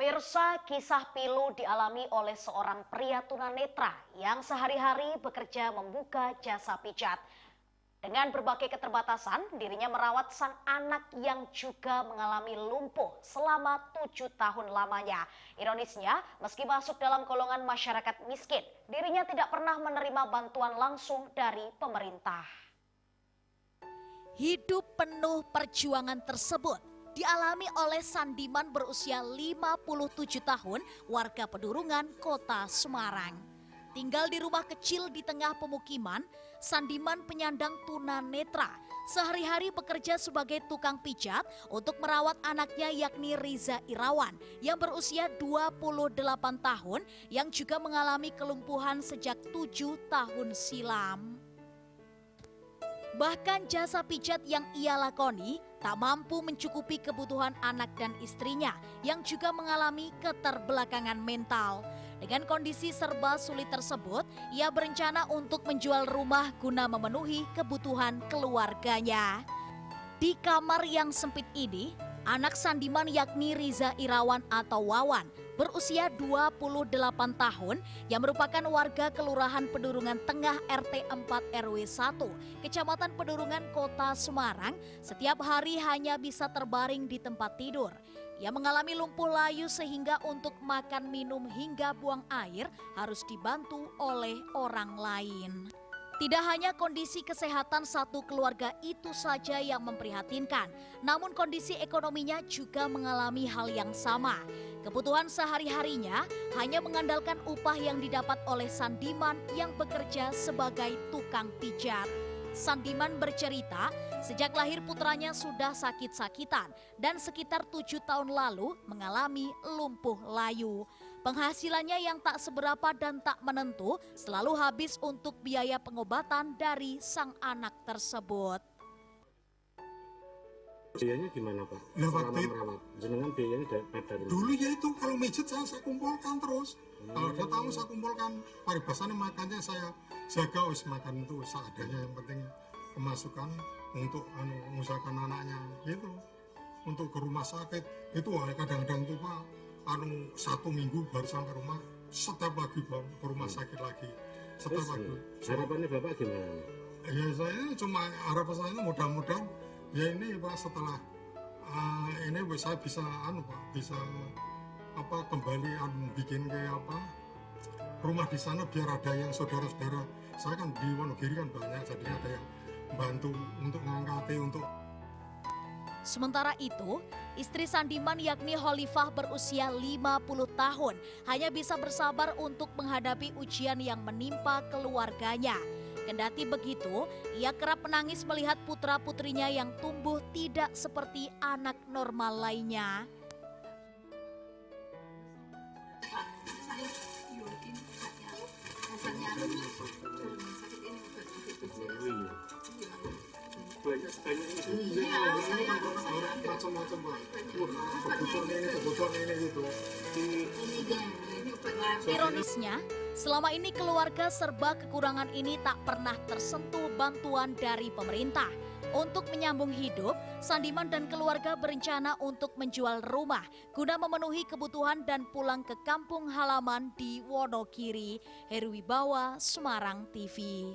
Pemirsa, kisah pilu dialami oleh seorang pria tunanetra yang sehari-hari bekerja membuka jasa pijat. Dengan berbagai keterbatasan, dirinya merawat sang anak yang juga mengalami lumpuh selama 7 tahun lamanya. Ironisnya, meski masuk dalam golongan masyarakat miskin, dirinya tidak pernah menerima bantuan langsung dari pemerintah. Hidup penuh perjuangan tersebut dialami oleh Sandiman berusia 57 tahun, warga Pedurungan, Kota Semarang. Tinggal di rumah kecil di tengah pemukiman, Sandiman penyandang tunanetra. Sehari-hari bekerja sebagai tukang pijat untuk merawat anaknya yakni Riza Irawan yang berusia 28 tahun yang juga mengalami kelumpuhan sejak 7 tahun silam. Bahkan jasa pijat yang ia lakoni tak mampu mencukupi kebutuhan anak dan istrinya yang juga mengalami keterbelakangan mental. Dengan kondisi serba sulit tersebut, ia berencana untuk menjual rumah guna memenuhi kebutuhan keluarganya. Di kamar yang sempit ini, anak Sandiman yakni Riza Irawan atau Wawan berusia 28 tahun yang merupakan warga Kelurahan Pedurungan Tengah RT 4 RW 1, Kecamatan Pedurungan, Kota Semarang, setiap hari hanya bisa terbaring di tempat tidur. Ia mengalami lumpuh layu sehingga untuk makan, minum hingga buang air harus dibantu oleh orang lain. Tidak hanya kondisi kesehatan satu keluarga itu saja yang memprihatinkan, namun kondisi ekonominya juga mengalami hal yang sama. Kebutuhan sehari-harinya hanya mengandalkan upah yang didapat oleh Sandiman yang bekerja sebagai tukang pijat. Sandiman bercerita, sejak lahir putranya sudah sakit-sakitan dan sekitar 7 tahun lalu mengalami lumpuh layu. Penghasilannya yang tak seberapa dan tak menentu selalu habis untuk biaya pengobatan dari sang anak tersebut. Biayanya gimana Pak? Selama merawat, jenengan biayanya dari dulu ya itu kalau mijet saya kumpulkan terus. Kalau dia tahu saya kumpulkan, paribasannya makannya saya jaga, wis makan itu seadanya, yang penting pemasukan untuk mengusahakan anaknya gitu. Untuk ke rumah sakit itu kadang-kadang tuh Pak, 1 minggu baru sampai rumah, setiap lagi baru ke rumah sakit lagi. Setiap lagi. Harapannya Bapak gimana? Ya saya cuma harapan saya mudah-mudahan ya ini Pak, setelah ini saya bisa Pak, bisa kembali bikin kayak rumah di sana biar ada yang saudara-saudara saya kan di Wonogiri kan banyak, jadi ada yang bantu untuk ngangkati untuk. Sementara itu, istri Sandiman yakni Holifah berusia 50 tahun hanya bisa bersabar untuk menghadapi ujian yang menimpa keluarganya. Kendati begitu, ia kerap menangis melihat putra-putrinya yang tumbuh tidak seperti anak normal lainnya. Ironisnya, selama ini keluarga serba kekurangan ini tak pernah tersentuh bantuan dari pemerintah. Untuk menyambung hidup, Sandiman dan keluarga berencana untuk menjual rumah guna memenuhi kebutuhan dan pulang ke kampung halaman di Wonogiri. Heru Wibawa, Semarang TV.